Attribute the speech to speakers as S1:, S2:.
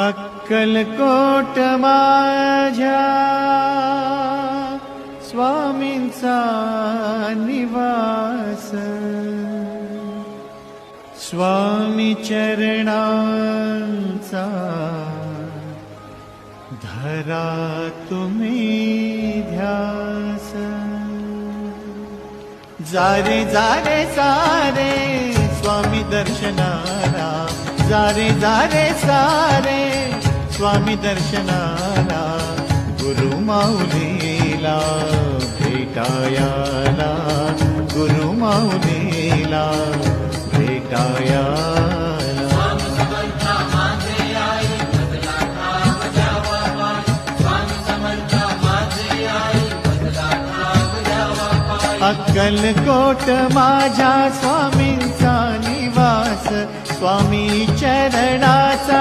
S1: अक्कलकोट माझ्या स्वामींचा निवास, स्वामी चरणांचा धरा तुम्ही ध्यास। जारे जारे सारे स्वामी दर्शनाला, जारे जारे सारे स्वामी दर्शनाला, गुरु माऊलीला भेटायाला, गुरु माऊलीला भेटायाला। अक्कलकोट माझ्या स्वामींचा निवास, स्वामी चरणाचा